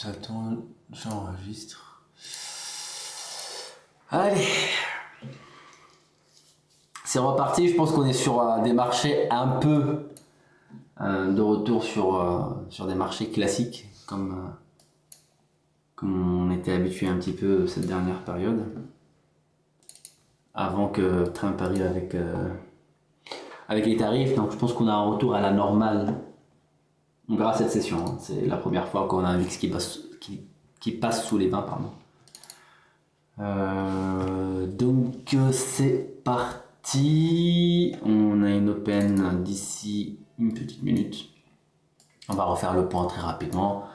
Attends, j'enregistre. Allez, c'est reparti. Je pense qu'on est sur des marchés un peu de retour sur des marchés classiques comme on était habitué un petit peu cette dernière période avant que Trump arrive avec les tarifs. Donc je pense qu'on a un retour à la normale. On verra cette session, hein. C'est la première fois qu'on a un VIX qui passe sous les 20, pardon. Donc c'est parti. On a une open d'ici une petite minute. On va refaire le point très rapidement.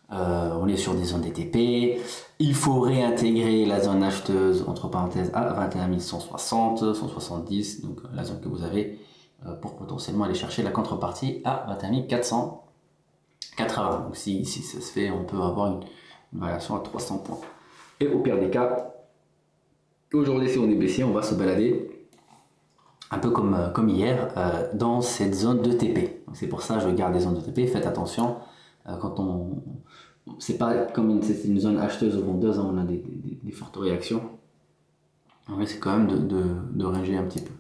On est sur des zones DTP. Il faut réintégrer la zone acheteuse entre parenthèses à 21 160, 170, donc la zone que vous avez pour potentiellement aller chercher la contrepartie à 21 480. Donc si ça se fait, on peut avoir une variation à 300 points. Et au pire des cas, aujourd'hui si on est baissier, on va se balader un peu comme hier dans cette zone de TP. C'est pour ça que je garde les zones de TP. Faites attention quand on... C'est pas comme c'est une zone acheteuse ou vendeuse, hein, on a des fortes réactions. Mais c'est quand même de ranger un petit peu.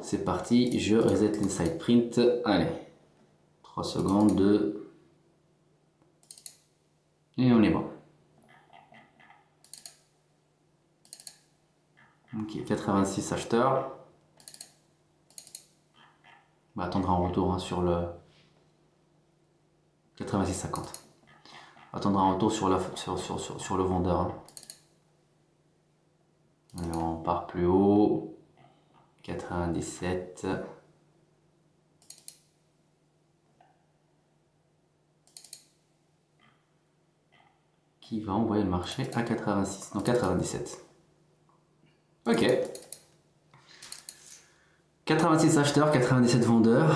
C'est parti, je reset l'inside print. Allez, 3 secondes, 2. Et on est bon. Ok, 86 acheteurs. On va attendre un retour hein, sur le 86,50. On attendra un retour sur le vendeur. Hein. Alors, on part plus haut. 97. Qui va envoyer le marché à 86, non 97. Ok. 86 acheteurs, 97 vendeurs.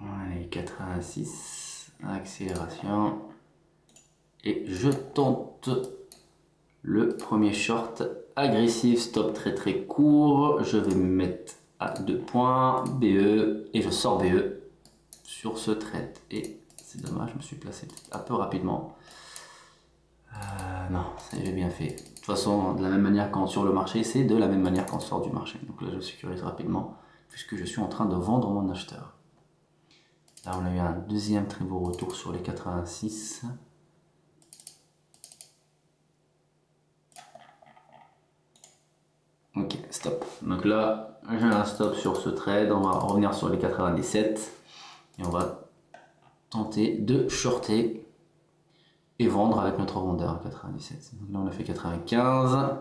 Allez, 86, accélération. Et je tente le premier short agressif, stop très court. Je vais me mettre à 2 points, BE, et je sors BE sur ce trade. Et c'est dommage, je me suis placé un peu rapidement. Non, j'ai bien fait. De toute façon, de la même manière qu'on sur le marché, c'est de la même manière qu'on sort du marché. Donc là, je sécurise rapidement puisque je suis en train de vendre mon acheteur. Là, on a eu un deuxième très beau retour sur les 86. Ok, stop. Donc là, j'ai un stop sur ce trade. On va revenir sur les 97 et on va tenter de shorter et vendre avec notre vendeur à 97. Donc là, on a fait 95.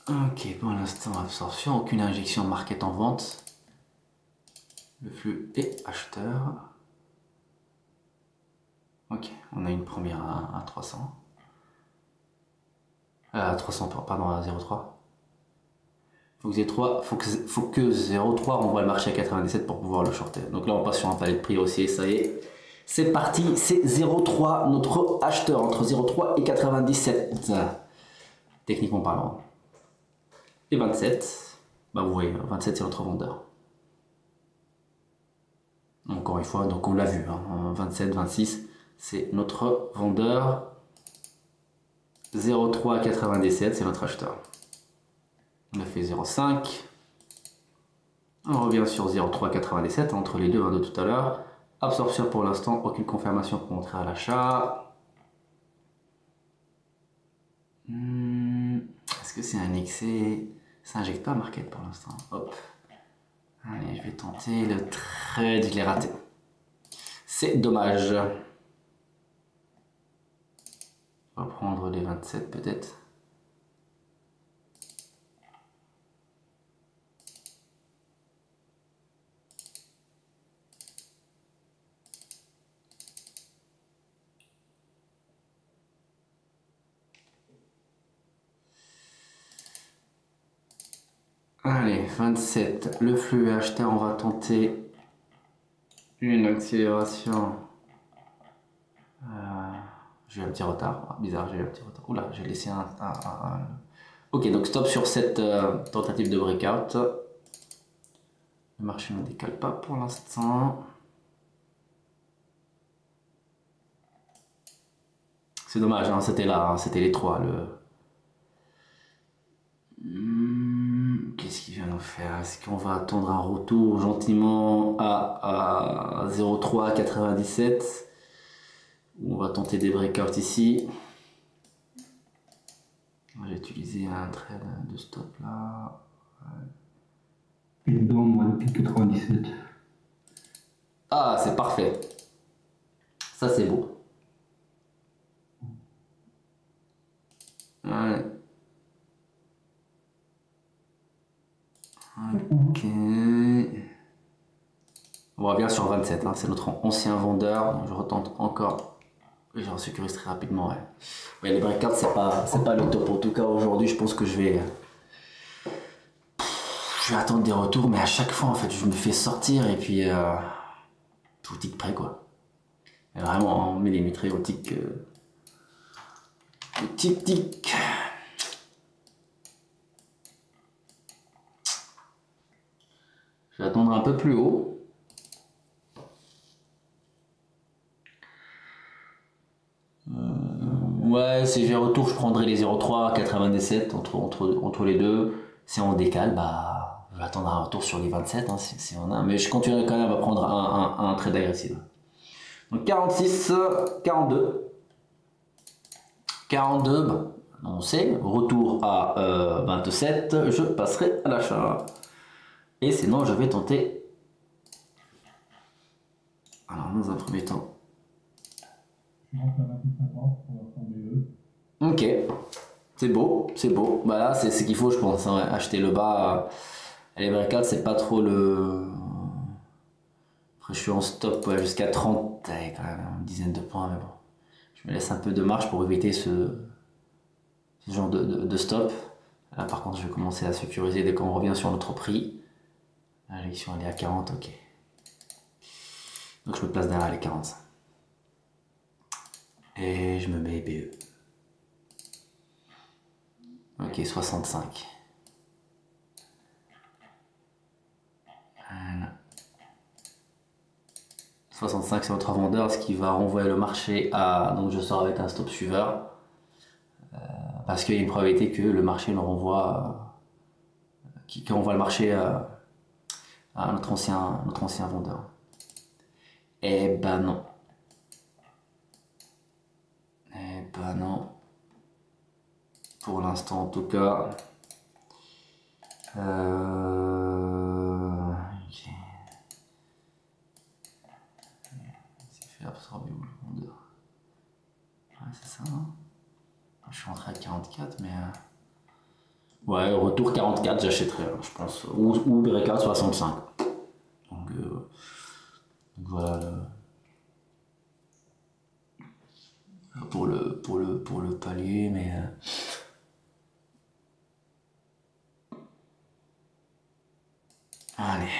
Ok, pour l'instant, absorption, aucune injection market en vente. Le flux est acheteur. Ok, on a une première à 300. À 300, pardon, à 0,3. Faut que 0,3 renvoie le marché à 97 pour pouvoir le shorter. Donc là, on passe sur un palier de prix haussier, ça y est. C'est parti, c'est 0,3, notre acheteur entre 0,3 et 97. Techniquement parlant. Et 27, bah vous voyez, 27 c'est notre vendeur. Encore une fois, donc on l'a vu, hein, 27, 26, c'est notre vendeur. 0,3 à 97, c'est notre acheteur. On a fait 0,5. On revient sur 0,3 à 97, entre les deux de tout à l'heure. Absorption pour l'instant, aucune confirmation pour montrer à l'achat. Est-ce que c'est un excès? Ça injecte pas market pour l'instant. Hop. Allez, je vais tenter le trade, je l'ai raté. C'est dommage. On va prendre les 27 peut-être. Allez, 27, le flux est acheté, on va tenter une accélération. J'ai eu un petit retard, bizarre, j'ai eu un petit retard. Oula, j'ai laissé un Ok, donc stop sur cette tentative de breakout. Le marché ne décale pas pour l'instant. C'est dommage, hein, c'était là, hein, c'était les trois. Qu'est-ce qu'il vient nous faire? Est-ce qu'on va attendre un retour gentiment à 0,397 ou on va tenter des breakouts ici? J'ai utilisé un trade de stop là. Et dedans, moi, depuis 97. Ah, c'est parfait. Ça, c'est beau. Ouais. Ok. On revient sur 27, hein. C'est notre ancien vendeur. Je retente encore. Et j'en sécurise très rapidement, ouais. Ouais, les breakouts, c'est pas le top. En tout cas, aujourd'hui, je pense que je vais attendre des retours, mais à chaque fois, en fait, je me fais sortir et puis tout tic près, quoi. Et vraiment, on millimétré au tic. Au tic. Je vais attendre un peu plus haut. Ouais, si j'ai retour, je prendrai les 0,397 entre les deux. Si on décale, bah, je vais attendre un retour sur les 27 hein, si on a. Mais je continuerai quand même à prendre un trade agressif. Donc 46, 42. 42, bah, on sait. Retour à 27, je passerai à l'achat. Et sinon, je vais tenter. Alors, dans un premier temps. Ok, c'est beau. Bah là, c'est ce qu'il faut, je pense. Hein, ouais. Acheter le bas. Les breakouts, c'est pas trop le. Après, je suis en stop ouais, jusqu'à 30, quand même une dizaine de points, mais bon. Je me laisse un peu de marge pour éviter ce genre de stop. Là, par contre, je vais commencer à sécuriser dès qu'on revient sur notre prix. La l'élection, elle est à 40, ok. Donc, je me place derrière les 45. Et je me mets BE. Ok, 65. Voilà. 65 c'est notre vendeur, ce qui va renvoyer le marché à... Donc je sors avec un stop suiveur. Parce qu'il y a une probabilité que le marché nous renvoie... qui renvoie le marché à notre ancien vendeur. Eh ben non. Eh ben non. Pour l'instant en tout cas. Ok. C'est fait absorber où le vendeur? Ouais, c'est ça. Hein, je suis rentré à 44, mais. Ouais, retour 44, j'achèterai, je pense. Ou Bereka 65. Donc voilà. Pour le palier, mais. Allez,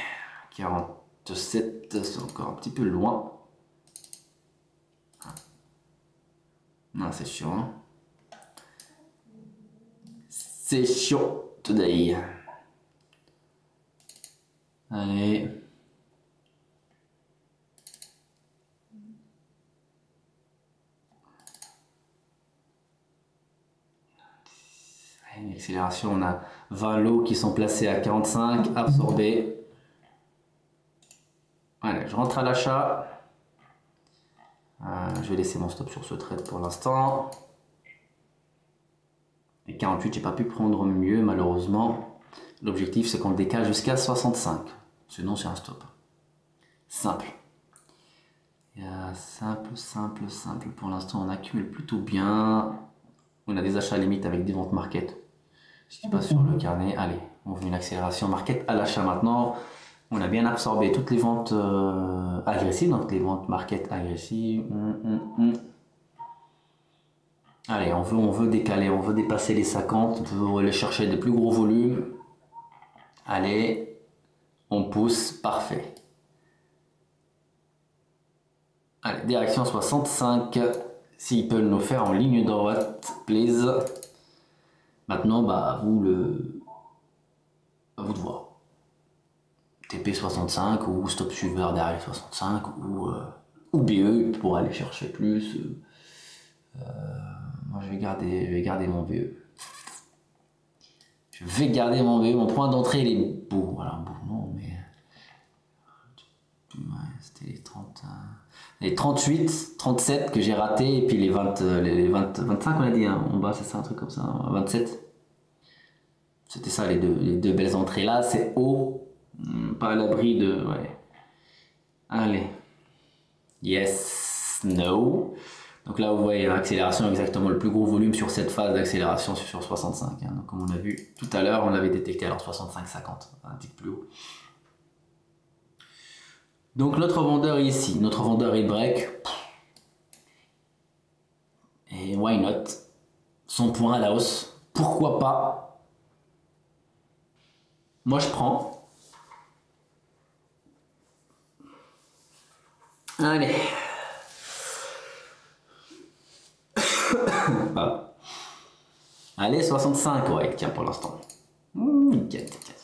47, c'est encore un petit peu loin. Non, c'est chiant. Hein. C'est chiant today. Allez. Une accélération, on a 20 lots qui sont placés à 45, absorbés. Allez, je rentre à l'achat. Je vais laisser mon stop sur ce trade pour l'instant. Et 48, j'ai pas pu prendre mieux malheureusement. L'objectif c'est qu'on le décale jusqu'à 65. Sinon c'est un stop. Simple. Simple. Pour l'instant on accumule plutôt bien. On a des achats limites avec des ventes market. Ce qui passe sur le carnet. Allez, on veut une accélération market à l'achat maintenant. On a bien absorbé toutes les ventes agressives, donc les ventes market agressives. Allez, on veut décaler, on veut dépasser les 50, on veut aller chercher des plus gros volumes. Allez, on pousse, parfait. Allez, direction 65. S'ils peuvent nous faire en ligne droite, please. Maintenant, bah, à vous de voir. TP 65 ou stop suiveur derrière 65 ou BE pour aller chercher plus. Moi, je vais garder mon BE. Je vais garder mon BE. Mon point d'entrée, il est beau. Voilà, beau, non, mais. Ouais, c'était les 38, 37 que j'ai raté, et puis les 25, on a dit, hein, en bas, c'est ça, un truc comme ça, 27. C'était ça, les deux belles entrées là. C'est haut, pas à l'abri de. Ouais. Allez. Yes, no. Donc là, vous voyez l'accélération, exactement le plus gros volume sur cette phase d'accélération sur 65. Hein. Donc, comme on a vu tout à l'heure, on l'avait détecté alors 65-50, un petit peu plus haut. Donc notre vendeur est ici, notre vendeur est break. Et why not? Son point à la hausse, pourquoi pas? Moi je prends. Allez. Voilà. Allez, 65, ouais, tiens pour l'instant. Nickel, nickel.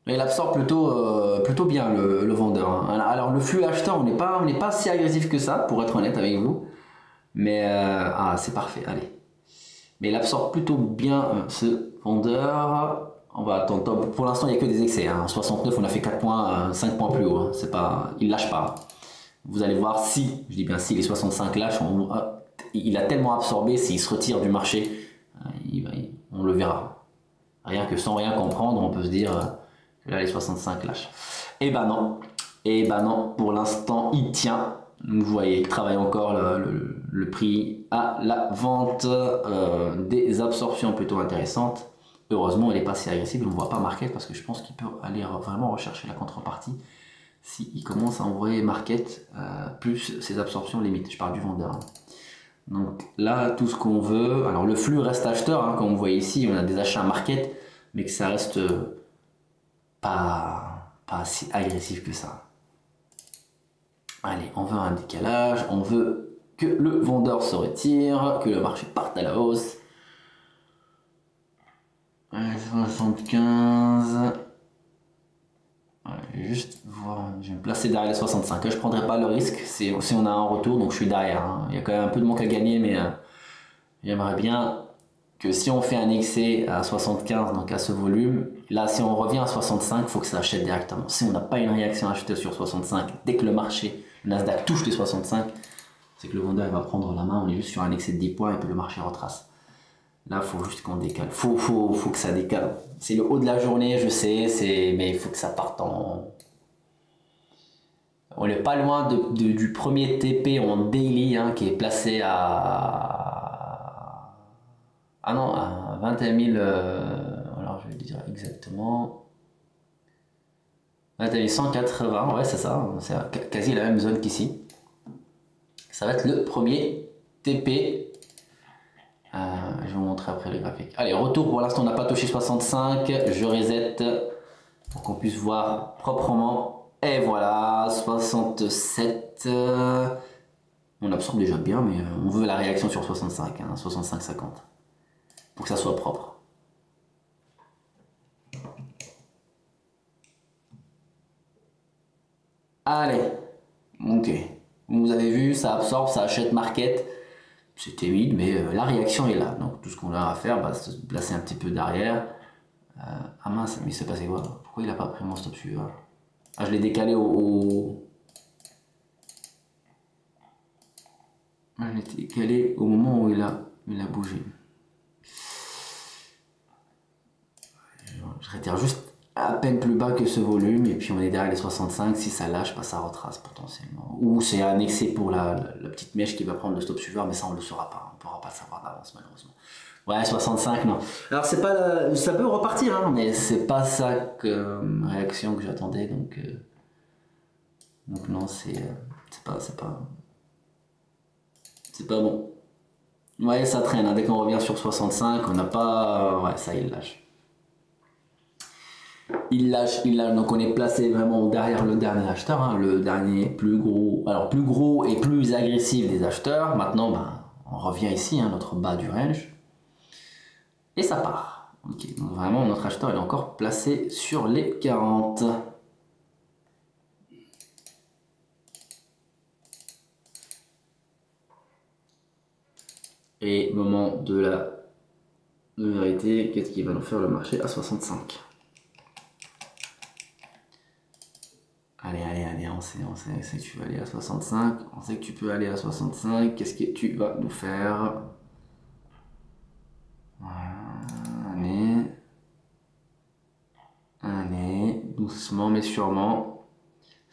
Il absorbe plutôt bien le vendeur. Hein. Alors le flux acheteur, on n'est pas si agressif que ça, pour être honnête avec vous. Mais c'est parfait, allez. Mais il absorbe plutôt bien ce vendeur. On va attendre. Pour l'instant, il n'y a que des excès. Hein. En 69, on a fait 4 points, 5 points plus haut. Hein. C'est pas, il lâche pas. Vous allez voir si, je dis bien si, les 65 lâchent, il a tellement absorbé, s'il se retire du marché, on le verra. Rien que sans rien comprendre, on peut se dire que là, les 65 lâchent. Et ben non, pour l'instant, il tient. Vous voyez, il travaille encore le prix à la vente, des absorptions plutôt intéressantes. Heureusement, il n'est pas si agressif, on ne voit pas market parce que je pense qu'il peut aller vraiment rechercher la contrepartie s'il commence à envoyer market plus ses absorptions limites. Je parle du vendeur. Hein. Donc là, tout ce qu'on veut, alors le flux reste acheteur, hein, comme vous voyez ici, on a des achats market, mais que ça reste pas si agressif que ça. Allez, on veut un décalage, on veut que le vendeur se retire, que le marché parte à la hausse. 75. Ouais, juste voir, je vais me placer derrière les 65. Je ne prendrai pas le risque si on a un retour, donc je suis derrière. Hein. Il y a quand même un peu de manque à gagner, mais j'aimerais bien que si on fait un excès à 75, donc à ce volume, là si on revient à 65, il faut que ça achète directement. Si on n'a pas une réaction achetée sur 65, dès que le marché, le Nasdaq touche les 65, c'est que le vendeur va prendre la main, on est juste sur un excès de 10 points et puis le marché retrace. Là, il faut juste qu'on décale. Faut que ça décale. C'est le haut de la journée, je sais, mais il faut que ça parte en... On n'est pas loin du premier TP en daily, hein, qui est placé à... Ah non, à 21 000... alors, je vais dire exactement... 21 180, ouais, c'est ça. C'est quasi la même zone qu'ici. Ça va être le premier TP. Je vais vous montrer après le graphique. Allez, retour, pour l'instant on n'a pas touché 65, je reset pour qu'on puisse voir proprement. Et voilà, 67. On absorbe déjà bien, mais on veut la réaction sur 65, hein, 65-50, pour que ça soit propre. Allez, ok. Vous avez vu, ça absorbe, ça achète market. C'est timide, mais la réaction est là. Donc tout ce qu'on a à faire, c'est se placer un petit peu derrière. Ah mince, mais il s'est passé quoi? Pourquoi il n'a pas pris mon stop suivant? Ah, je l'ai décalé Ah, je l'ai décalé au moment où il a bougé. Je retire juste à peine plus bas que ce volume, et puis on est derrière les 65. Si ça lâche, ça retrace potentiellement. Ou c'est un excès pour la petite mèche qui va prendre le stop suiveur, mais ça on ne le saura pas. On ne pourra pas le savoir d'avance malheureusement. Ouais, 65, non. Alors c'est pas ça peut repartir, hein, mais c'est pas ça que réaction que j'attendais, donc non, c'est pas bon. Ouais, ça traîne, hein. Dès qu'on revient sur 65, on n'a pas... ouais, ça il lâche. il lâche, donc on est placé vraiment derrière le dernier acheteur, hein, le dernier plus gros, alors plus gros et plus agressif des acheteurs. Maintenant, ben, on revient ici, hein, notre bas du range, et ça part. Ok, donc vraiment notre acheteur est encore placé sur les 40. Et moment de la vérité, qu'est-ce qui va nous faire le marché à 65? Allez, on sait que tu vas aller à 65, on sait que tu peux aller à 65, qu'est-ce que tu vas nous faire? Allez, doucement mais sûrement.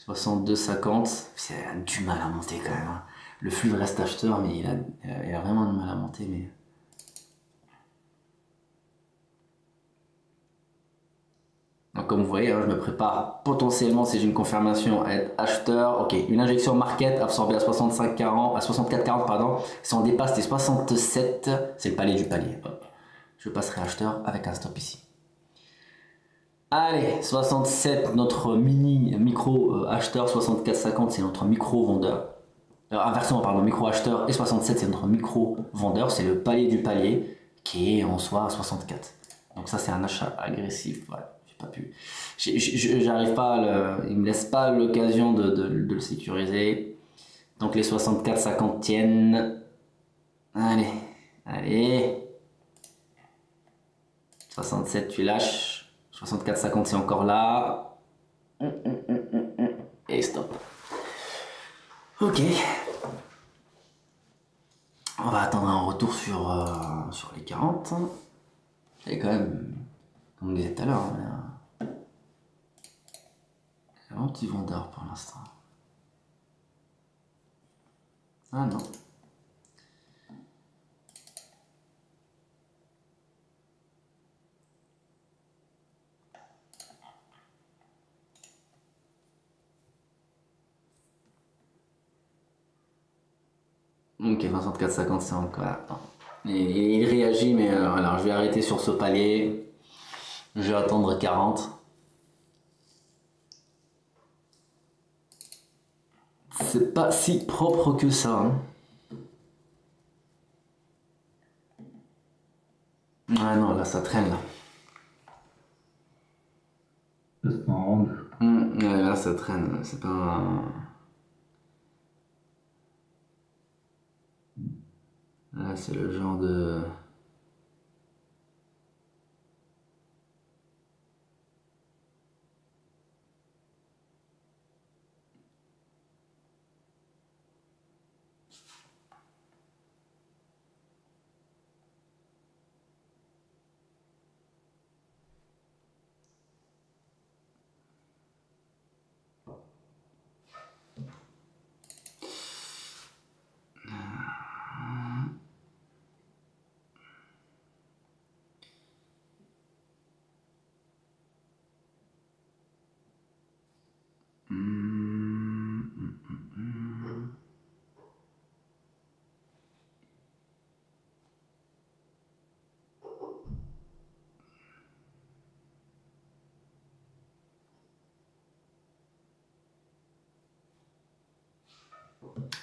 62,50, c'est du mal à monter quand même, hein. Le flux reste acheteur, mais il a vraiment du mal à monter, mais... Donc comme vous voyez, hein, je me prépare potentiellement, si j'ai une confirmation, à être acheteur. Ok, une injection market absorbée à 65,40, à 64,40 pardon. Si on dépasse les 67, c'est le palier du palier. Hop. Je passerai acheteur avec un stop ici. Allez, 67, notre micro acheteur, 64,50 c'est notre micro vendeur. Inversement, pardon, micro acheteur et 67 c'est notre micro vendeur, c'est le palier du palier qui est en soi à 64. Donc ça c'est un achat agressif, voilà. Pas pu. J'arrive pas il me laisse pas l'occasion de le sécuriser. Donc les 64,50 tiennent. Allez. 67 tu lâches. 64,50 c'est encore là. Et stop. Ok. On va attendre un retour sur les 40. Et quand même, comme on disait tout à l'heure, un petit vendeur pour l'instant. Ah non. Ok, 64,50 c'est encore... Attends. Et il réagit, mais alors je vais arrêter sur ce palier. Je vais attendre 40. C'est pas si propre que ça, hein. Ah non, là ça traîne là. C'est pas un range. Ouais, là ça traîne, c'est pas un... Là c'est le genre de...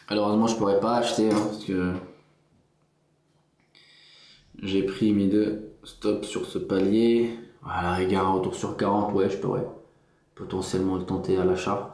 Malheureusement je pourrais pas acheter, hein, parce que... J'ai pris mes deux stops sur ce palier. Voilà, rigueur, un retour sur 40, ouais, je pourrais potentiellement le tenter à l'achat.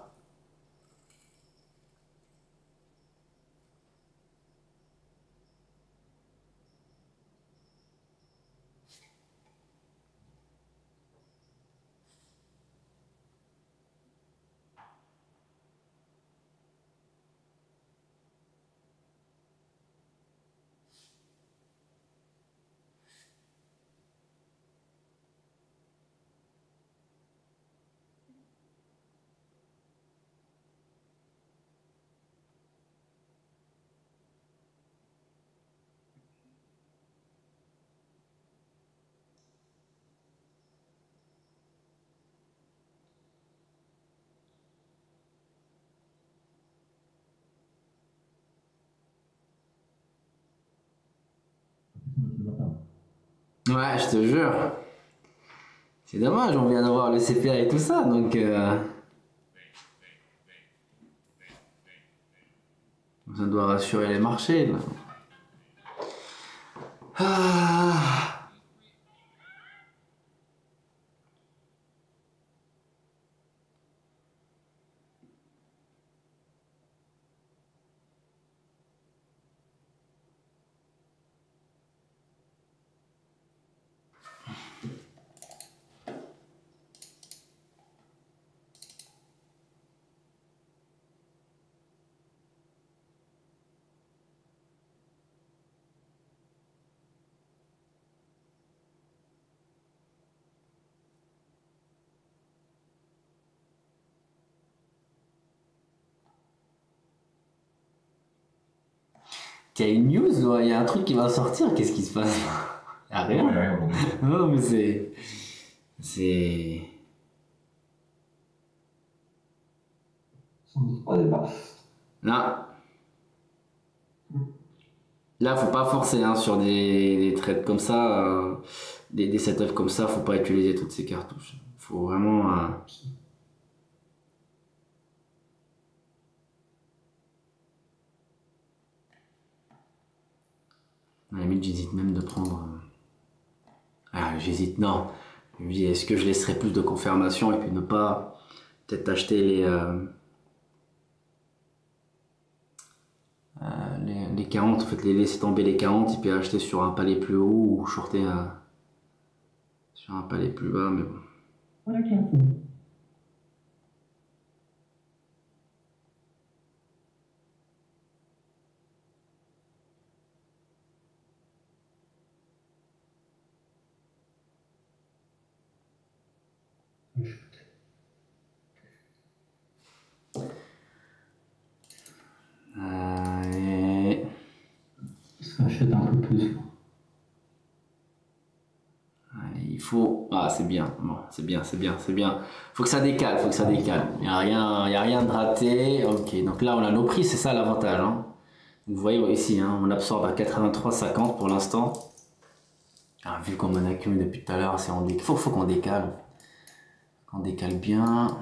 Ouais, je te jure. C'est dommage, on vient d'avoir le CPA et tout ça, donc ça doit rassurer les marchés, là. Ah. Il y a une news, il y a un truc qui va sortir, qu'est-ce qui se passe? Il y a rien. Ouais, rien aujourd'hui. Non, mais c'est... Sans doute pas des basses. Non. Là, faut pas forcer hein, sur des trades comme ça, des setups comme ça, faut pas utiliser toutes ces cartouches. Faut vraiment... À la limite, j'hésite même de prendre... Ah, j'hésite, non. Je me dis, est-ce que je laisserai plus de confirmation et puis ne pas peut-être acheter les 40, en fait, les laisser tomber les 40 et puis acheter sur un palier plus haut ou shorter sur un palier plus bas, mais bon. Ça achète un peu plus. Il faut... Ah, c'est bien. Bon, c'est bien, c'est bien, c'est bien. Faut que ça décale, faut que ça décale. Il n'y a rien de raté. Ok, donc là, on a nos prix, c'est ça l'avantage. Hein. Vous voyez ici, hein, on absorbe à 83,50 pour l'instant. Ah, vu qu'on en accumule depuis tout à l'heure, faut qu'on décale. Qu'on décale bien.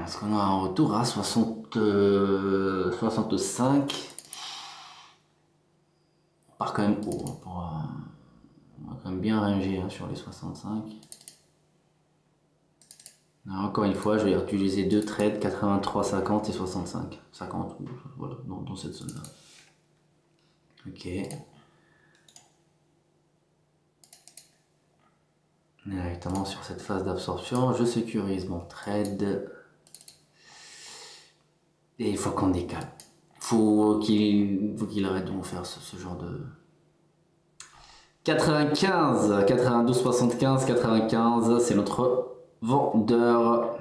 Est-ce qu'on a un retour à 65? On part quand même haut. On va quand même bien ranger hein, sur les 65. Alors, encore une fois, je vais utiliser deux trades, 83,50 et 65. 50, voilà, dans cette zone-là. Ok. Directement sur cette phase d'absorption, je sécurise mon trade. Et il faut qu'on décale. Faut qu'il arrête de nous faire ce genre de... 95, 92, 75, 95, c'est notre vendeur.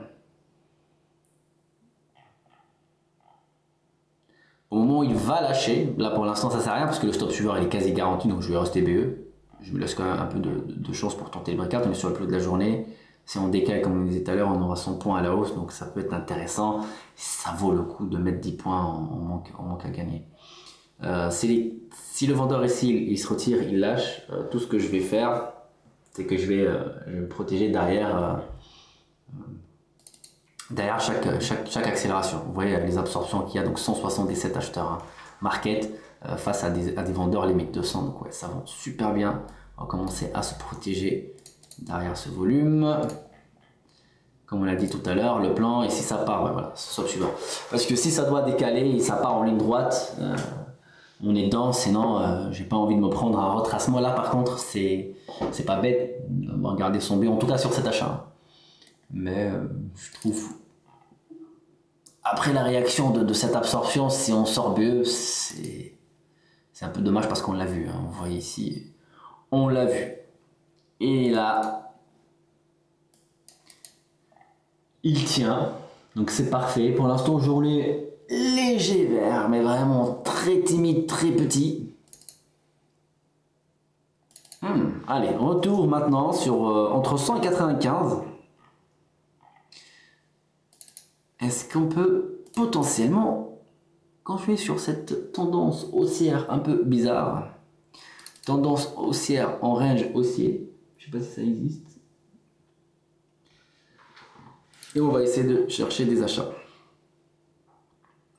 Au moment où il va lâcher, là pour l'instant ça sert à rien parce que le stop suivant il est quasi garanti, donc je vais rester BE. Je me laisse quand même un peu de chance pour tenter le breakout, mais sur le plus de la journée, si on décale comme on disait tout à l'heure, on aura 100 points à la hausse, donc ça peut être intéressant. Ça vaut le coup de mettre 10 points en manque à gagner. Si le vendeur ici il se retire, il lâche, tout ce que je vais faire, c'est que je vais me protéger derrière chaque accélération. Vous voyez les absorptions qu'il y a, donc 177 acheteurs hein, market face à des vendeurs limite 200, donc ouais, ça va super bien. On va commencer à se protéger derrière ce volume. Comme on l'a dit tout à l'heure, le plan, et si ça part, ouais, voilà, stop suivant. Parce que si ça doit décaler et ça part en ligne droite, on est dedans, sinon j'ai pas envie de me prendre un retracement. Là par contre, c'est pas bête de regarder son B, en tout cas sur cet achat. Mais je trouve, après la réaction de cette absorption, si on sort BE, c'est un peu dommage parce qu'on l'a vu. Hein. Vous voyez ici, on l'a vu. Et là, il tient. Donc c'est parfait. Pour l'instant, journée léger vert, mais vraiment très timide, très petit. Allez, retour maintenant sur entre 100 et 95. Est-ce qu'on peut potentiellement continuer sur cette tendance haussière un peu bizarre? Tendance haussière en range haussier. Je sais pas si ça existe. Et on va essayer de chercher des achats.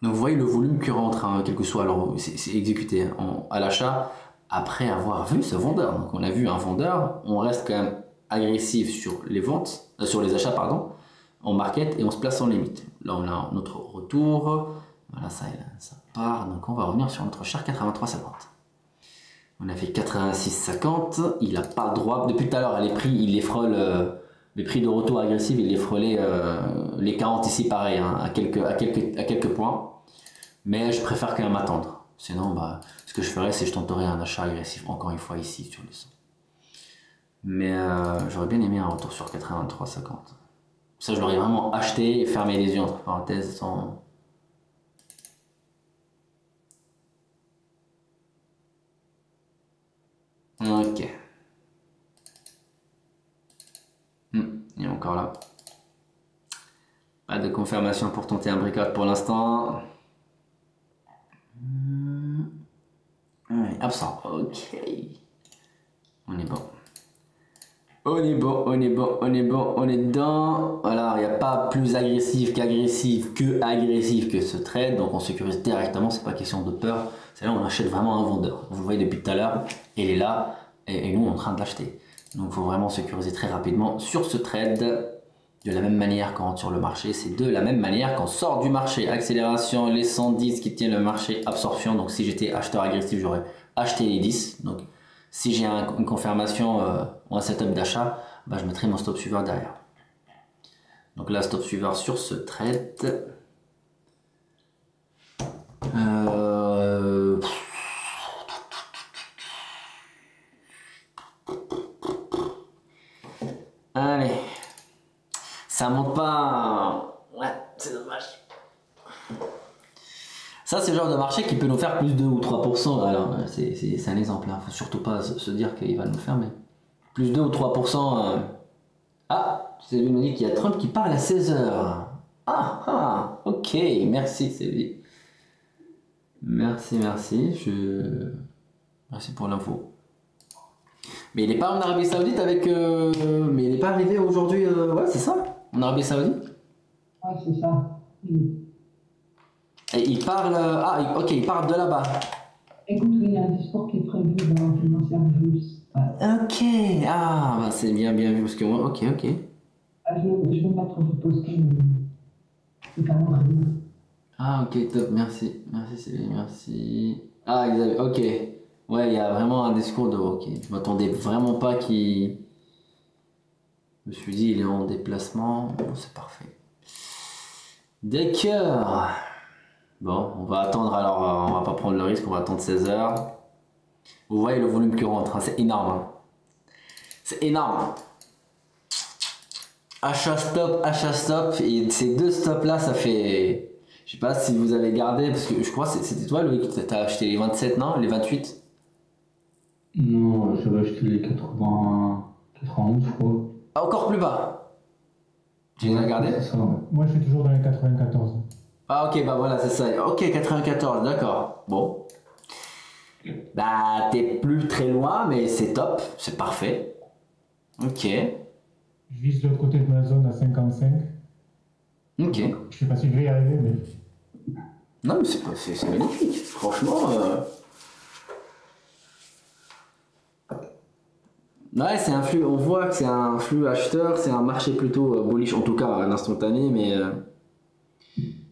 Donc vous voyez le volume qui rentre, hein, quel que soit, alors c'est exécuté à l'achat après avoir vu ce vendeur. Donc on a vu un vendeur, on reste quand même agressif sur les ventes, sur les achats pardon, en market et on se place en limite. Là on a notre retour, voilà ça part, donc on va revenir sur notre char 83,50. On a fait 86,50, il n'a pas le droit, depuis tout à l'heure les prix il les frôle, les prix de retour agressif il les frôlait les 40 ici pareil, hein, à quelques points. Mais je préfère quand même attendre. Sinon, bah, ce que je ferais, c'est que je tenterais un achat agressif encore une fois ici sur le 100. Mais j'aurais bien aimé un retour sur 83,50. Ça, je l'aurais vraiment acheté et fermé les yeux entre parenthèses sans. Ok. Il est encore là. Pas de confirmation pour tenter un breakout pour l'instant. Absent. Ok. On est bon. On est bon, on est bon, on est bon, on est dedans. Voilà, il n'y a pas plus agressif que ce trade. Donc on sécurise directement, c'est pas question de peur. C'est là où on achète vraiment un vendeur. Vous le voyez depuis tout à l'heure, il est là et nous on est en train de l'acheter. Donc il faut vraiment sécuriser très rapidement sur ce trade. De la même manière qu'on rentre sur le marché, c'est de la même manière qu'on sort du marché. Accélération, les 110 qui tiennent le marché, absorption. Donc si j'étais acheteur agressif, j'aurais acheté les 10. Donc si j'ai une confirmation ou un setup d'achat, bah, je mettrai mon stop suiveur derrière. Donc là, stop suiveur sur ce trade. Allez. Ça monte pas. Ouais, c'est dommage. Ça, c'est le genre de marché qui peut nous faire plus 2 ou 3%. Alors, c'est un exemple. Faut surtout pas se dire qu'il va nous faire, mais plus 2 ou 3%. Ah, Sylvie nous dit qu'il y a Trump qui parle à 16h. Ah, ok, merci Sylvie. Merci. Merci pour l'info. Mais il n'est pas en Arabie Saoudite avec. Mais il n'est pas arrivé aujourd'hui. Ouais, c'est ça, en Arabie Saoudite. Ouais, c'est ça. Et il parle. Ah, ok, il parle de là-bas. Écoute, il y a un discours qui est prévu dans la financière juste. Ok, ah, bah c'est bien vu parce que moi. Ok. Je vais mettre le post-it. C'est pas moi. Ah, ok, top, merci Sylvie, merci. Ah, Xavier, ok. Ouais, il y a vraiment un discours de. Ok, je m'attendais vraiment pas qu'il. Je me suis dit, il est en déplacement. Bon, c'est parfait. D'accord. Bon, on va attendre alors, on va pas prendre le risque, on va attendre 16h. Vous voyez le volume qui rentre, hein, c'est énorme. Hein. C'est énorme. Achat stop, et ces deux stops là, ça fait. Je sais pas si vous avez gardé, parce que je crois que c'était toi Loïc, t'as acheté les 27, non? Les 28? Non, j'avais acheté les 80, 91, je crois. Ah, encore plus bas. Tu les as gardés? C'est ça, ouais. Moi, je suis toujours dans les 94. Ah, ok, bah voilà, c'est ça. Ok, 94, d'accord. Bon. Bah, t'es plus très loin, mais c'est top, c'est parfait. Ok. Je vise l'autre côté de ma zone à 55. Ok. Je sais pas si je vais y arriver, mais. Non, mais c'est magnifique. Franchement. Ouais, c'est un flux. On voit que c'est un flux acheteur, c'est un marché plutôt bullish, en tout cas à l'instantané, mais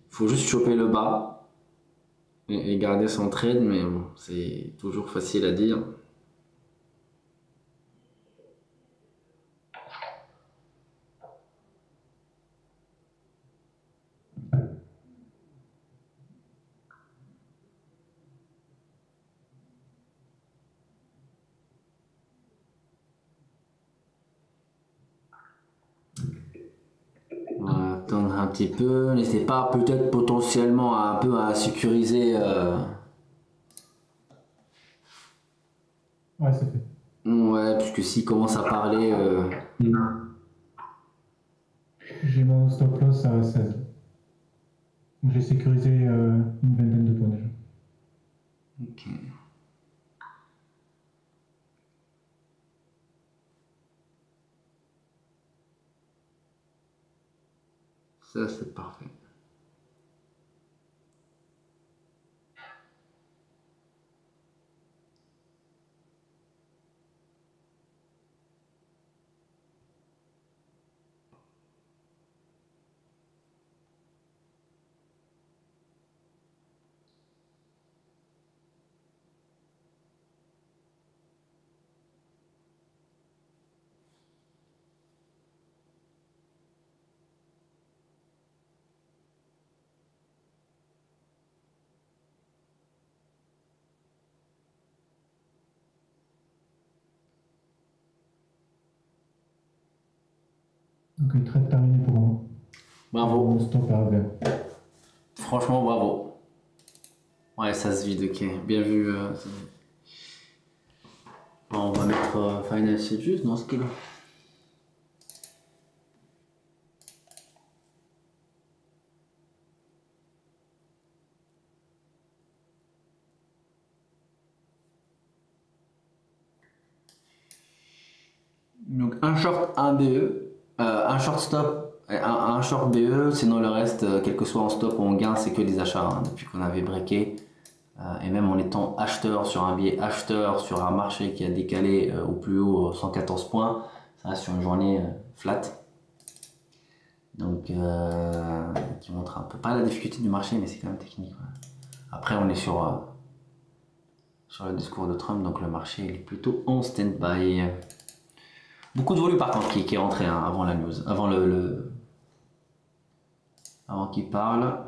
faut juste choper le bas et garder son trade, mais bon, c'est toujours facile à dire. On va attendre un petit peu. N'hésitez pas peut-être potentiellement un peu à sécuriser. Ouais, c'est fait. Ouais, puisque s'il commence à parler. J'ai mon stop loss à 16. Donc, j'ai sécurisé une vingtaine de points déjà. Ok. Ça, c'est parfait. Ok, trade terminé pour moi. Bravo. Stop à vert. Franchement, bravo. Ouais, ça se vide, ok. Bien vu. Bon, on va mettre Final c'est juste dans ce cas-là. Donc un short, un BE, un short stop, un short BE, sinon le reste, quel que soit en stop ou en gain, c'est que des achats hein, depuis qu'on avait breaké. Et même en étant acheteur sur un billet acheteur sur un marché qui a décalé au plus haut 114 points, ça reste sur une journée flat. Donc qui montre un peu, pas la difficulté du marché, mais c'est quand même technique. Ouais. Après on est sur le discours de Trump, donc le marché il est plutôt en stand-by. Beaucoup de volume par contre qui est rentré hein, avant la news, avant avant qu'il parle.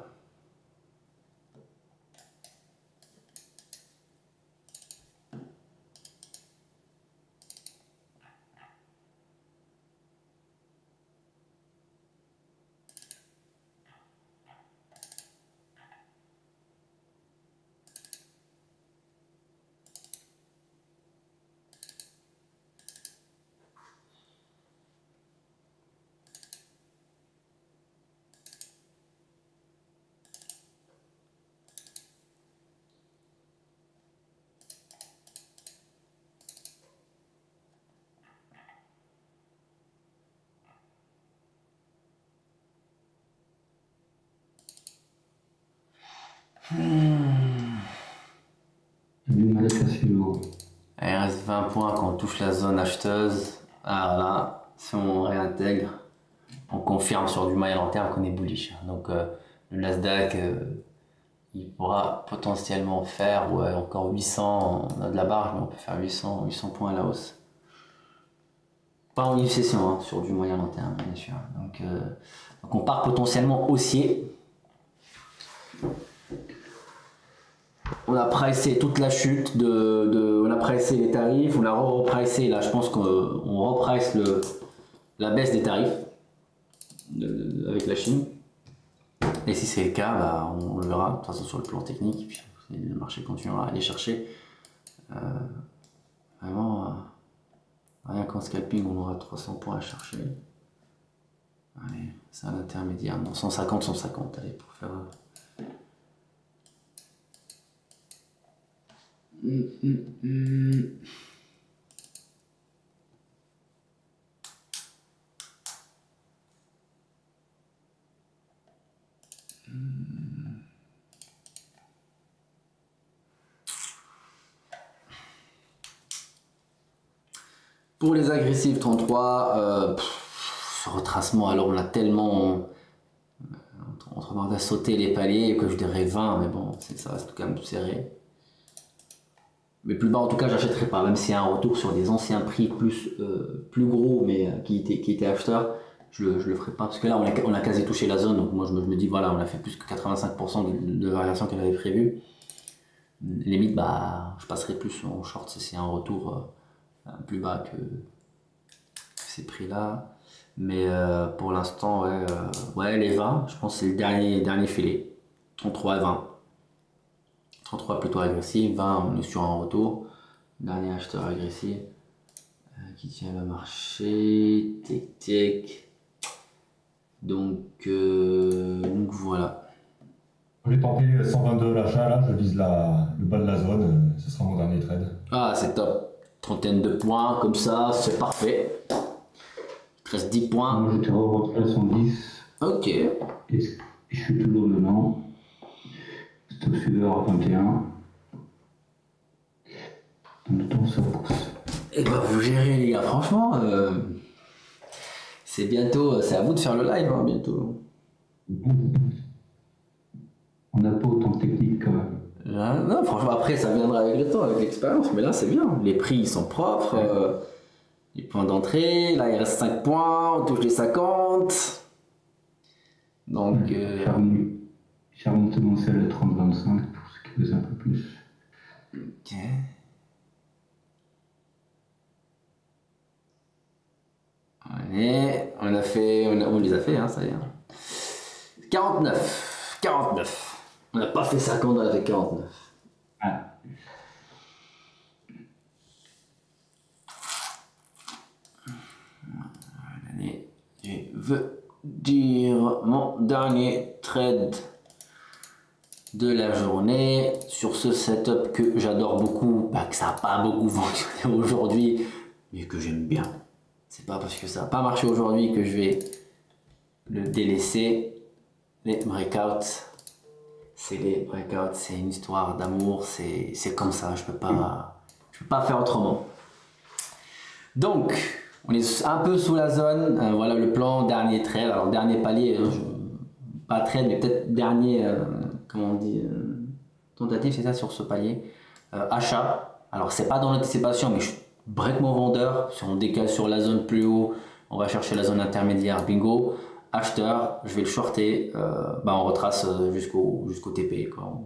Du mal à suivre. Il reste 20 points quand on touche la zone acheteuse. Alors là, si on réintègre, on confirme sur du moyen long terme qu'on est bullish. Donc le Nasdaq, il pourra potentiellement faire encore 800, on a de la barre, mais on peut faire 800 points à la hausse. Pas en une session, hein, sur du moyen long terme, bien sûr. Donc on part potentiellement haussier. On a pricé toute la chute, on a pricé les tarifs, on a repricé, là je pense qu'on reprice la baisse des tarifs avec la Chine. Et si c'est le cas, bah, on le verra de toute façon sur le plan technique, puis le marché continuera à aller chercher. Vraiment, rien qu'en scalping, on aura 300 points à chercher. Allez, c'est un intermédiaire, non, 150, 150, allez, pour faire... Pour les agressives 33, ce retracement, alors on a tellement entre à sauter les paliers que je dirais 20, mais bon, ça reste quand même tout serré. Mais plus bas en tout cas j'achèterai pas, même s'il y a un retour sur des anciens prix plus gros mais qui étaient acheteurs, je le ferai pas parce que là on a quasi touché la zone, donc moi je me dis voilà, on a fait plus que 85% de variation qu'elle avait prévu. Limite bah je passerai plus en short si c'est un retour plus bas que ces prix là. Mais pour l'instant ouais les 20, je pense que c'est le dernier filet. 33 et 20. 33 plutôt agressif, 20 on est sur un retour. Dernier acheteur agressif qui tient le marché. Tic. Donc voilà. J'ai tenté 122 l'achat, là, je vise le bas de la zone, ce sera mon dernier trade. Ah c'est top. Trentaine de points comme ça, c'est parfait. Il te reste 10 points. Moi j'étais rentré à 110. Ok. Et je suis toujours dedans. Stop suiveur à 21. En même temps, ça pousse. Et bah vous gérez les gars, franchement, c'est bientôt, c'est à vous de faire le live hein, bientôt. On n'a pas autant de technique quand même. Là, non, franchement, après ça viendra avec le temps, avec l'expérience, mais là c'est bien. Les prix ils sont propres, les points d'entrée, là il reste 5 points, on touche les 50. Donc. J'ai remonté mon sel à 30-25 pour ce qui faisait un peu plus. Ok. Allez, on les a fait, hein, ça y est. 49. On n'a pas fait 50, on a fait 49. Ah. Allez, je veux dire mon dernier trade de la journée sur ce setup que j'adore beaucoup, que ça n'a pas beaucoup fonctionné aujourd'hui, mais que j'aime bien. C'est pas parce que ça n'a pas marché aujourd'hui que je vais le délaisser. Les breakouts, c'est une histoire d'amour, c'est comme ça, je peux pas faire autrement. Donc, on est un peu sous la zone, voilà le plan, dernier trade, alors dernier palier, pas trade, mais peut-être dernier, comment on dit, tentative, c'est ça sur ce palier, achat. Alors c'est pas dans l'anticipation, mais je break mon vendeur, si on décale sur la zone plus haut, on va chercher la zone intermédiaire, bingo. Acheteur, je vais le shorter, on retrace jusqu'au TP. Quoi.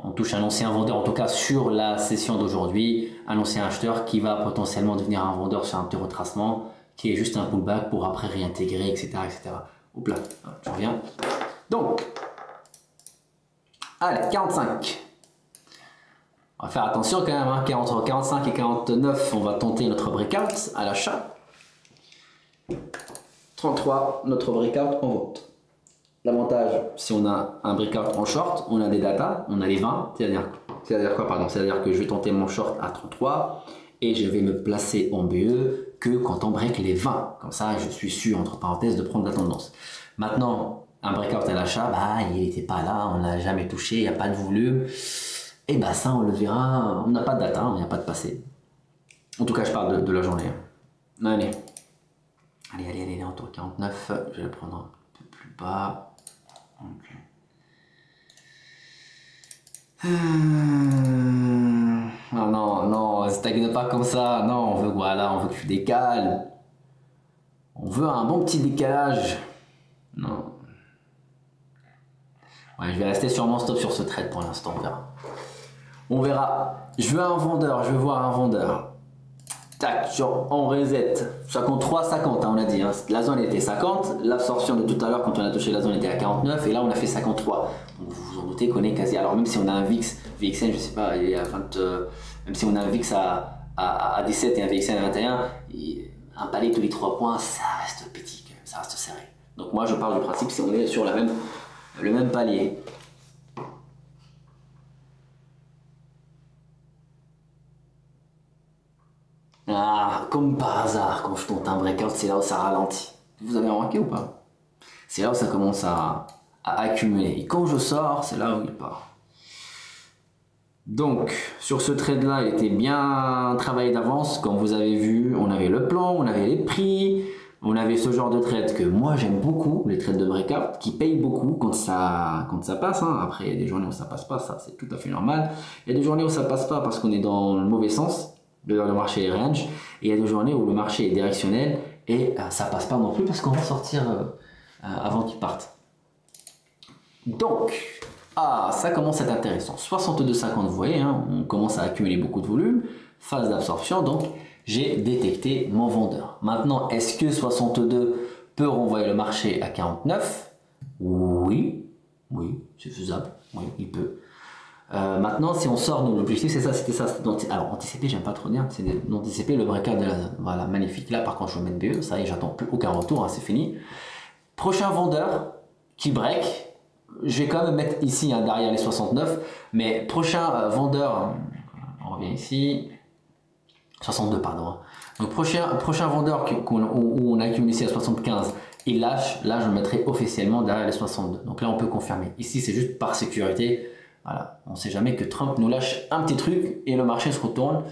On touche un ancien vendeur, en tout cas sur la session d'aujourd'hui, un ancien acheteur qui va potentiellement devenir un vendeur sur un petit retracement, qui est juste un pullback pour après réintégrer, etc. etc. Hop là, je reviens. Donc, allez, 45. On va faire attention quand même, hein, entre 45 et 49, on va tenter notre breakout à l'achat. 33, notre breakout en vente. L'avantage, si on a un breakout en short, on a des datas, on a les 20, c'est-à-dire quoi, pardon, c'est-à-dire que je vais tenter mon short à 33 et je vais me placer en BE que quand on break les 20. Comme ça, je suis sûr, entre parenthèses, de prendre la tendance. Maintenant, un breakout à l'achat, il n'était pas là, on l'a jamais touché, il n'y a pas de volume. Et ça, on le verra, on n'a pas de data, il n'y a pas de passé. En tout cas, je parle de la journée. Allez. Allez, entre 49, je vais le prendre un peu plus bas. Okay. Non, stagne pas comme ça. Non, on veut que tu décales. On veut un bon petit décalage. Non. Ouais, je vais rester sur mon stop sur ce trade pour l'instant, on verra. Je veux un vendeur, je veux voir un vendeur. Tac, on reset. Ça compte 3,50, on a dit. Hein. La zone était 50. L'absorption de tout à l'heure, quand on a touché la zone, était à 49. Et là, on a fait 53. Donc, vous vous en doutez qu'on est quasi. Alors, même si on a un VXN, je sais pas, il est à 20. Même si on a un VIX à 17 et un VXN à 21, un palier tous les 3 points, ça reste petit, quand même, ça reste serré. Donc, moi, je pars du principe si on est sur le même palier. Ah, comme par hasard, quand je tente un breakout, c'est là où ça ralentit. Vous avez remarqué ou pas? C'est là où ça commence à accumuler. Et quand je sors, c'est là où il part. Donc, sur ce trade-là, il était bien travaillé d'avance. Comme vous avez vu, on avait le plan, on avait les prix, on avait ce genre de trade que moi j'aime beaucoup, les trades de breakout, qui payent beaucoup quand ça passe. Hein. Après, il y a des journées où ça passe pas, ça c'est tout à fait normal. Il y a des journées où ça passe pas parce qu'on est dans le mauvais sens. Le marché est range, et il y a des journées où le marché est directionnel et ça passe pas non plus parce qu'on va sortir avant qu'il parte. Donc, ça commence à être intéressant. 62,50, vous voyez, hein, on commence à accumuler beaucoup de volume, phase d'absorption, donc j'ai détecté mon vendeur. Maintenant, est-ce que 62 peut renvoyer le marché à 49? Oui, c'est faisable, oui, il peut. Maintenant, si on sort, l'objectif c'est ça, c'était ça. Alors, anticiper, j'aime pas trop dire, c'est d'anticiper le breakout de la zone. Voilà, magnifique. Là, par contre, je vais mettre BE, ça y est, j'attends plus aucun retour, hein, c'est fini. Prochain vendeur qui break, je vais quand même mettre ici derrière les 69, mais prochain vendeur, on revient ici, 62, pardon. Donc, prochain vendeur où on a accumulé ici à 75 il lâche, là je le mettrai officiellement derrière les 62. Donc là on peut confirmer. Ici c'est juste par sécurité. Voilà, on ne sait jamais que Trump nous lâche un petit truc et le marché se retourne.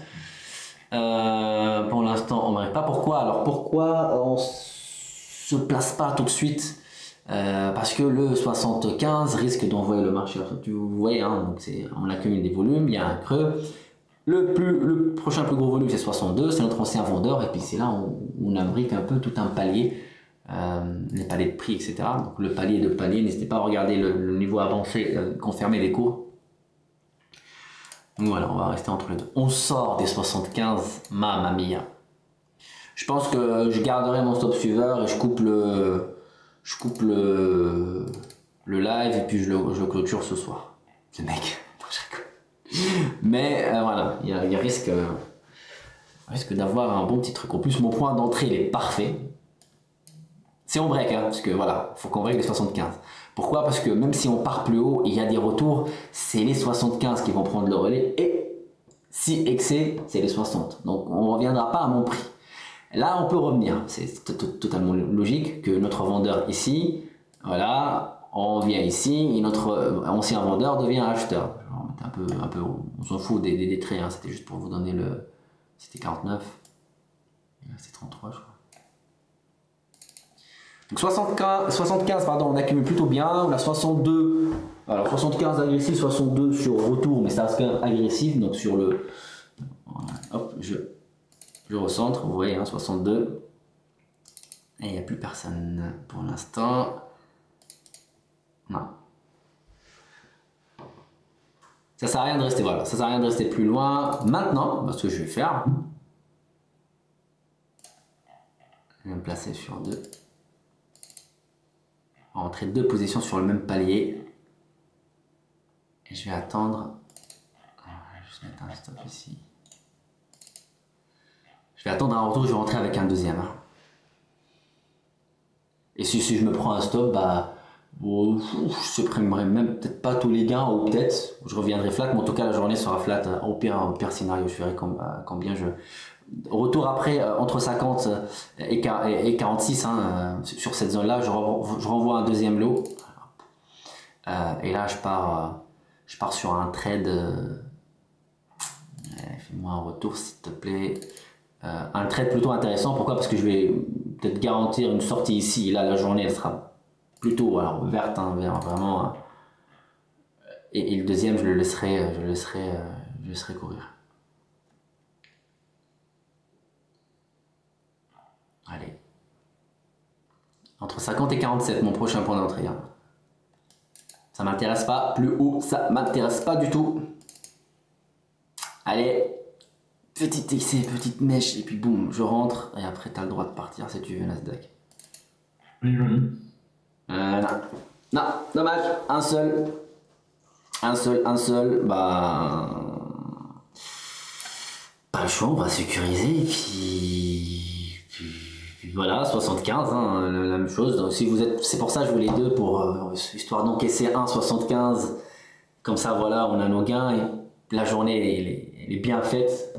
Pour l'instant on ne verra pas pourquoi. Alors pourquoi on se place pas tout de suite? Parce que le 75 risque d'envoyer le marché. Vous voyez, hein, donc on accumule des volumes, il y a un creux. Le prochain plus gros volume c'est 62, c'est notre ancien vendeur, et puis c'est là où on imbrique un peu tout un palier, les paliers de prix, etc. Donc le palier de palier, n'hésitez pas à regarder le niveau avancé, confirmer les cours. Donc voilà, on va rester entre les deux. On sort des 75, mamma mia. Je pense que je garderai mon stop suiveur et je coupe le live et puis je le clôture ce soir. Le mec, mais voilà, il y a risque d'avoir un bon petit truc. En plus, mon point d'entrée il est parfait. C'est on break, hein, parce que voilà, faut qu'on break les 75. Pourquoi? Parce que même si on part plus haut et il y a des retours, c'est les 75 qui vont prendre le relais. Et si excès, c'est les 60. Donc on ne reviendra pas à mon prix. Là, on peut revenir. C'est totalement logique que notre vendeur ici, voilà, on vient ici et notre ancien vendeur devient acheteur. Un peu, on s'en fout des traits, hein. C'était juste pour vous donner le... C'était 49, c'était 33 je crois. Donc 75 pardon, on accumule plutôt bien, on a 62, alors 75 agressif, 62 sur retour, mais ça reste quand même agressif, donc sur le... Voilà, hop, je recentre, vous voyez, hein, 62, et il n'y a plus personne pour l'instant. Non. Ça sert à rien de rester, voilà, ça sert à rien de rester plus loin. Maintenant, ce que je vais faire, je vais me placer sur 2. On va rentrer 2 positions sur le même palier. Et je vais attendre. Je vais juste mettre un stop ici. Je vais attendre un retour, je vais rentrer avec un deuxième. Et si je me prends un stop, bah. Je supprimerai même peut-être pas tous les gains, ou peut-être je reviendrai flat, mais en tout cas la journée sera flat. Au pire scénario, je verrai combien je. Retour après entre 50 et 46 hein, sur cette zone là, je renvoie un deuxième lot. Et là je pars sur un trade. Fais-moi un retour s'il te plaît. Un trade plutôt intéressant. Pourquoi? Parce que je vais peut-être garantir une sortie ici. Et là la journée elle sera plutôt alors, verte, hein, vraiment. Et le deuxième, je le laisserai courir. Allez. Entre 50 et 47, mon prochain point d'entrée. Hein. Ça m'intéresse pas. Plus haut, ça m'intéresse pas du tout. Allez. Petite excès, petite mèche, et puis boum, je rentre. Et après, tu as le droit de partir si tu veux, Nasdaq. Oui, joli. Non, dommage, un seul, bah, pas le choix, on va sécuriser, et puis voilà, 75, hein, la même chose. Donc si vous êtes, c'est pour ça que je veux les deux, pour histoire d'encaisser 1,75, comme ça voilà, on a nos gains, et la journée elle est bien faite,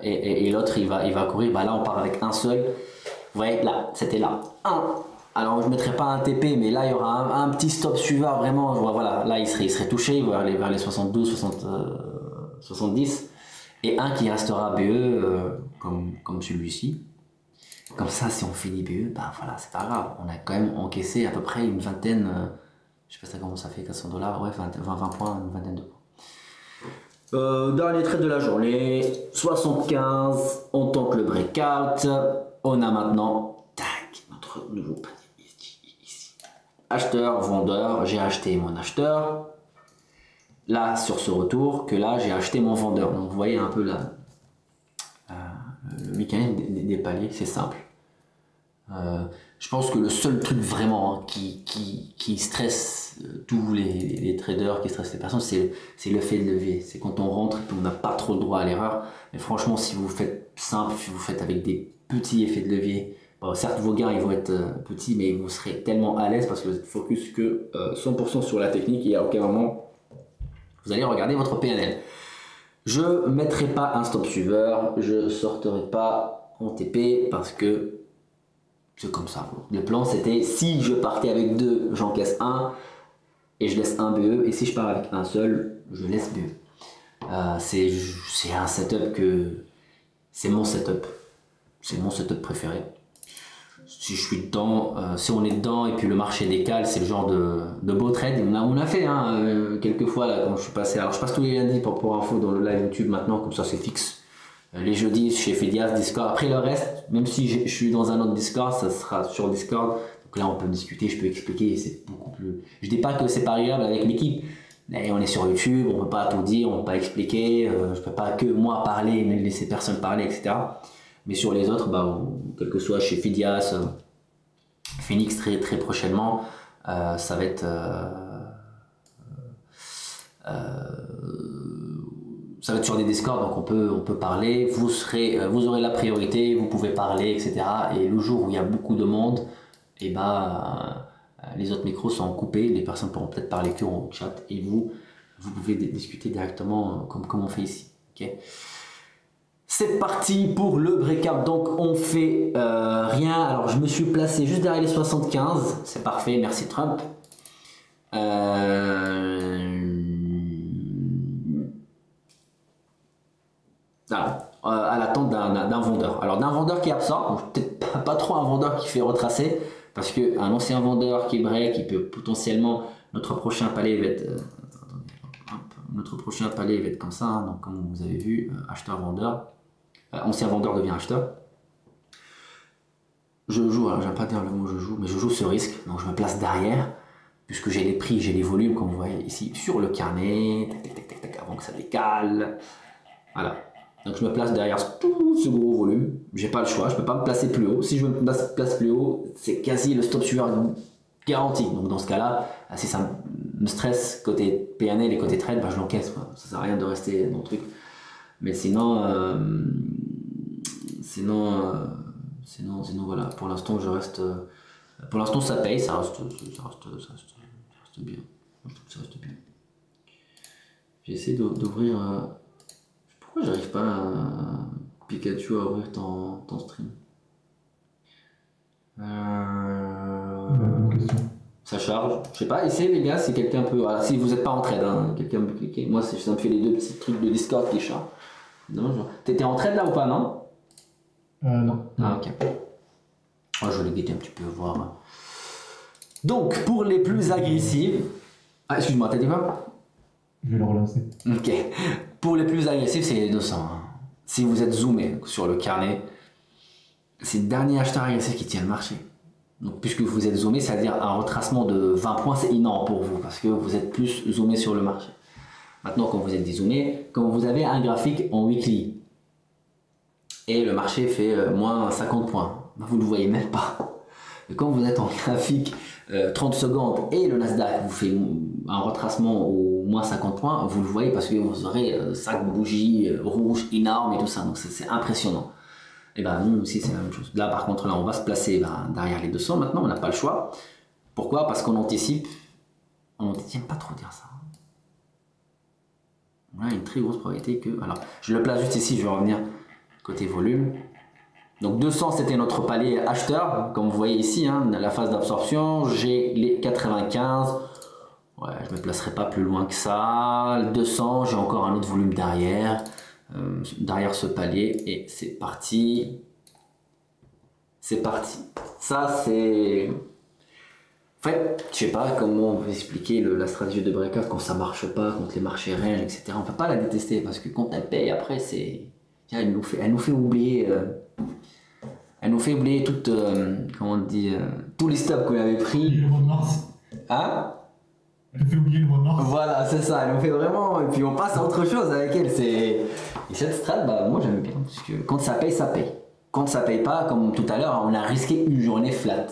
et l'autre il va courir, bah là on part avec un seul, vous voyez, là, c'était là, 1. Alors je ne mettrai pas un TP, mais là il y aura un petit stop suivant vraiment, voilà, là il serait touché, il va aller vers les 72, 70, et un qui restera BE comme celui-ci. Comme ça, si on finit BE, bah voilà, c'est pas grave, on a quand même encaissé à peu près une vingtaine, je sais pas comment ça fait, 400 $, ouais, 20 points, une vingtaine de points. Dernier trade de la journée, 75, on tente le breakout, on a maintenant, tac, notre nouveau panier. Acheteur, vendeur, j'ai acheté mon acheteur. Là, sur ce retour, que là, j'ai acheté mon vendeur. Donc, vous voyez un peu là, le mécanisme des paliers, c'est simple. Je pense que le seul truc vraiment qui stresse tous les traders, qui stresse les personnes, c'est l'effet de levier. C'est quand on rentre et qu'on n'a pas trop le droit à l'erreur. Mais franchement, si vous faites simple, si vous faites avec des petits effets de levier, bon, certes vos gains ils vont être petits, mais vous serez tellement à l'aise parce que vous êtes focus que 100% sur la technique et à aucun moment vous allez regarder votre PNL. Je ne mettrai pas un stop suiveur, je ne sortirai pas en TP parce que C'est comme ça. Le plan c'était si je partais avec 2, j'encaisse 1 et je laisse un BE, et si je pars avec un seul, je laisse BE. C'est un setup que... C'est mon setup. C'est mon setup préféré. Si je suis dedans, si on est dedans et puis le marché décale, c'est le genre de beau trade. On a fait quelques fois là, quand je suis passé. Alors je passe tous les lundis pour info dans le live YouTube maintenant, comme ça c'est fixe. Les jeudis chez Fedias, Discord. Après le reste, même si je suis dans un autre Discord, ça sera sur Discord. Donc là on peut discuter, je peux expliquer, c'est beaucoup plus... Je dis pas que c'est pas agréable avec l'équipe. Et on est sur YouTube, on peut pas tout dire, on peut pas expliquer, je peux pas que moi parler, mais laisser personne parler, etc. Mais sur les autres, bah, quel que soit chez Fedias, Phoenix très prochainement, ça va être sur des Discord, donc on peut parler. Vous aurez la priorité, vous pouvez parler, etc. Et le jour où il y a beaucoup de monde, et les autres micros sont coupés, les personnes pourront peut-être parler que en chat, et vous pouvez discuter directement comme on fait ici. Okay. C'est parti pour le break-up, donc on fait rien. Alors je me suis placé juste derrière les 75, c'est parfait, merci Trump. À l'attente d'un vendeur. Alors d'un vendeur qui est absent, peut-être pas trop un vendeur qui fait retracer, parce qu'un ancien vendeur qui est break, qui peut potentiellement, notre prochain palier va être comme ça, hein. Donc comme vous avez vu, acheteur-vendeur, ancien vendeur devient acheteur. Je joue, alors j'aime pas dire le mot je joue, mais je joue ce risque, donc je me place derrière, puisque j'ai les prix, j'ai les volumes, comme vous voyez ici, sur le carnet, avant que ça décale, voilà. Donc je me place derrière tout ce gros volume, j'ai pas le choix, je peux pas me placer plus haut. Si je me place plus haut, c'est quasi le stop suiveur garanti. Donc dans ce cas-là, si ça me stresse côté PNL et côté trade, bah je l'encaisse. Ça sert à rien de rester dans le truc. Mais sinon voilà, pour l'instant je reste. Pour l'instant ça paye, ça reste bien. Ça reste bien. J'essaie d'ouvrir. Pourquoi j'arrive pas à Pikachu à ouvrir ton stream? Bonne question. Ça charge. Je sais pas, essayez les gars si quelqu'un peut. Voilà, si vous n'êtes pas en trade, hein, quelqu'un peut cliquer. Moi, ça me fait les 2 petits trucs de Discord qui chargent. Non, t'étais en trade là ou pas, non? Non. Ah, ok. Oh, je vais le guetter un petit peu, voir. Donc, pour les plus agressives. Ah, excuse-moi, t'as dit quoi? Je vais le relancer. Ok. Pour les plus agressifs, c'est les 200. Hein. Si vous êtes zoomé sur le carnet, c'est le dernier acheteur agressif qui tient le marché. Donc, puisque vous êtes zoomé, c'est-à-dire un retracement de 20 points, c'est énorme pour vous parce que vous êtes plus zoomé sur le marché. Maintenant, quand vous êtes dézoomé, quand vous avez un graphique en weekly et le marché fait moins 50 points, vous ne le voyez même pas. Et quand vous êtes en graphique 30 secondes et le Nasdaq vous fait un retracement au moins 50 points, vous le voyez parce que vous aurez 5 bougies rouges énormes et tout ça, donc c'est impressionnant. Et ben nous aussi c'est la même chose. Là par contre là on va se placer derrière les 200 maintenant, on n'a pas le choix. Pourquoi? Parce qu'on anticipe, j'aime pas trop dire ça. On a une très grosse probabilité que... Alors je le place juste ici, je vais revenir côté volume. Donc 200 c'était notre palier acheteur, comme vous voyez ici, hein, la phase d'absorption, j'ai les 95, ouais, je ne me placerai pas plus loin que ça, 200 j'ai encore un autre volume derrière, derrière ce palier, et c'est parti, ça c'est... En fait, je sais pas comment on peut expliquer la stratégie de breakout quand ça marche pas, quand les marchés range, etc. On peut pas la détester, parce que quand elle paye après, c'est... Elle nous fait oublier... Elle nous fait oublier toute, comment on dit, tous les stops qu'on avait pris. Le mois de mars. Hein? Elle nous fait oublier le mois de mars. Voilà, c'est ça, elle nous fait vraiment. Et puis on passe à autre chose avec elle. Et cette strat, bah, moi j'aime bien. Parce que quand ça paye, ça paye. Quand ça paye pas, comme tout à l'heure, on a risqué une journée flat.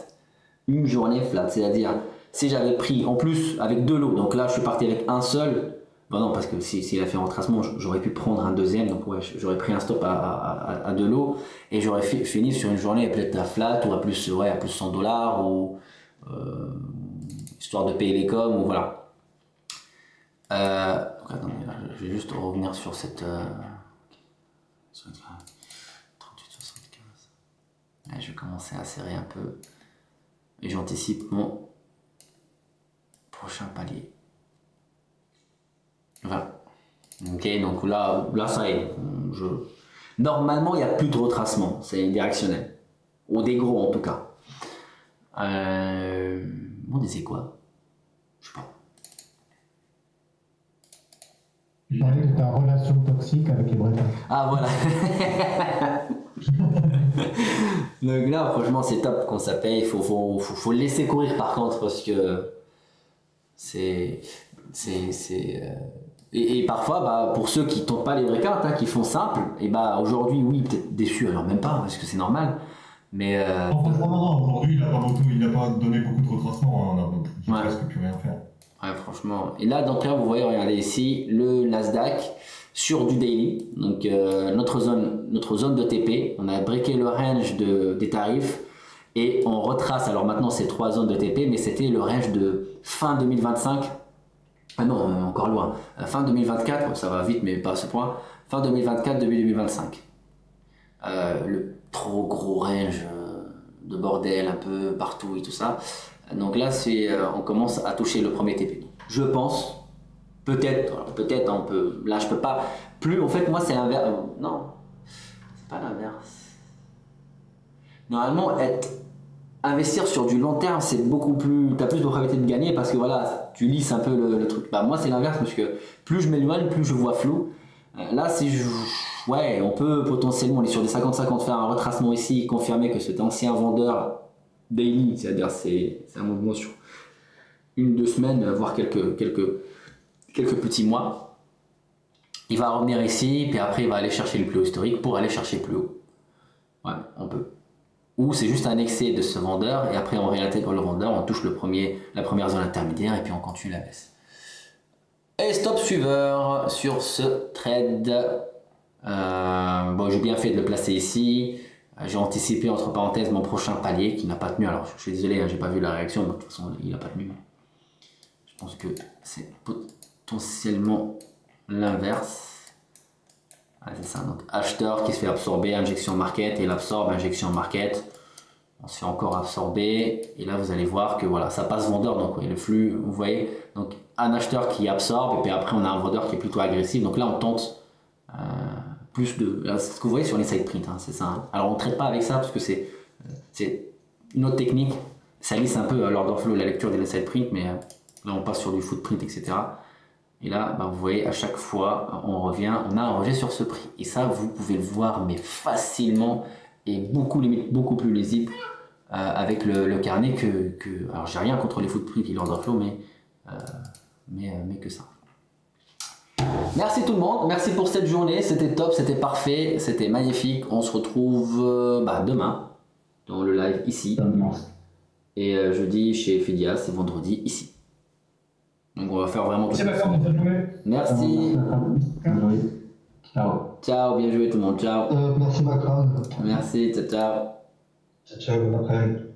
Une journée flat, c'est-à-dire, si j'avais pris en plus avec 2 lots, donc là je suis parti avec un seul. Bah non, parce que s'il a fait un retracement, j'aurais pu prendre un deuxième, donc ouais, j'aurais pris un stop à 2 lots et j'aurais fini sur une journée peut-être à flat ou à plus, ouais, à plus 100 $, ou histoire de payer les coms, ou voilà. Donc attendez, là, je vais juste revenir sur cette 38,75. Là, je vais commencer à serrer un peu. Et j'anticipe mon prochain palier. Voilà. Ok, donc là ça y est. Normalement, il n'y a plus de retracement. C'est directionnel. Ou des gros en tout cas. On disait quoi? Je sais pas. Je parlais de ta relation toxique avec les Bretons. Ah voilà. Donc là, franchement, c'est top qu'on s'appelle. Il faut le laisser courir par contre parce que et parfois, bah, pour ceux qui tentent pas les vraies cartes, hein, qui font simple, et bah aujourd'hui, oui, peut-être déçu, alors même pas parce que c'est normal. Mais Non, franchement, non, aujourd'hui, il n'a pas donné beaucoup de retracement. Hein, on n'a presque plus rien faire. ouais, franchement. Et là, donc là, vous voyez, regardez ici, le Nasdaq sur du daily. Donc notre zone de TP, on a breaké le range des tarifs et on retrace. Alors maintenant, c'est 3 zones de TP, mais c'était le range de fin 2025. Ah non, encore loin. Fin 2024, ça va vite, mais pas à ce point. Fin 2024, début 2025. Le trop gros range de bordel un peu partout et tout ça. Donc là, on commence à toucher le premier TP. Je pense, peut-être, on peut. Là, je peux pas. Plus, en fait, moi, c'est l'inverse. Non, c'est pas l'inverse. Normalement, investir sur du long terme, c'est beaucoup plus. T'as plus de probabilité de gagner parce que voilà, tu lisses un peu le truc. Bah, moi, c'est l'inverse parce que plus je m'éloigne, plus je vois flou. Là, ouais, on peut potentiellement, on est sur des 50-50, faire un retracement ici, confirmer que cet ancien vendeur daily, c'est-à-dire c'est un mouvement sur 1-2 semaines, voire quelques petits mois. Il va revenir ici, puis après il va aller chercher le plus haut historique pour aller chercher plus haut. Ouais, on peut. Ou c'est juste un excès de ce vendeur, et après on réintègre le vendeur, on touche la première zone intermédiaire, et puis on continue la baisse. Et stop suiveur sur ce trade. Bon, j'ai bien fait de le placer ici. J'ai anticipé entre parenthèses mon prochain palier qui n'a pas tenu. Alors je suis désolé, hein, j'ai pas vu la réaction, mais de toute façon il n'a pas tenu. Je pense que c'est potentiellement l'inverse. Ah, c'est ça, donc acheteur qui se fait absorber, injection market, et il absorbe, injection market. On se fait encore absorber, et là vous allez voir que voilà, ça passe vendeur, donc oui, le flux, vous voyez, donc un acheteur qui absorbe, et puis après on a un vendeur qui est plutôt agressif, donc là on tente plus de. C'est ce que vous voyez sur les side prints, hein, c'est ça. Hein. Alors on ne traite pas avec ça parce que c'est une autre technique, ça lisse un peu l'order flow, la lecture des side prints, mais là on passe sur du footprint, etc. Et là, bah, vous voyez, à chaque fois, on revient, on a un rejet sur ce prix. Et ça, vous pouvez le voir, mais facilement, et beaucoup plus lisible avec le carnet que alors, j'ai rien contre les footprints et l'order flow, mais que ça. Merci tout le monde, merci pour cette journée, c'était top, c'était parfait, c'était magnifique. On se retrouve demain dans le live ici. Et jeudi chez Phidias et vendredi ici. Donc on va faire vraiment tout ça. Merci. Ciao. Ciao, bien joué tout le monde, ciao. Merci Macron. Merci, ciao, ciao. Ciao, ciao, bon après-midi.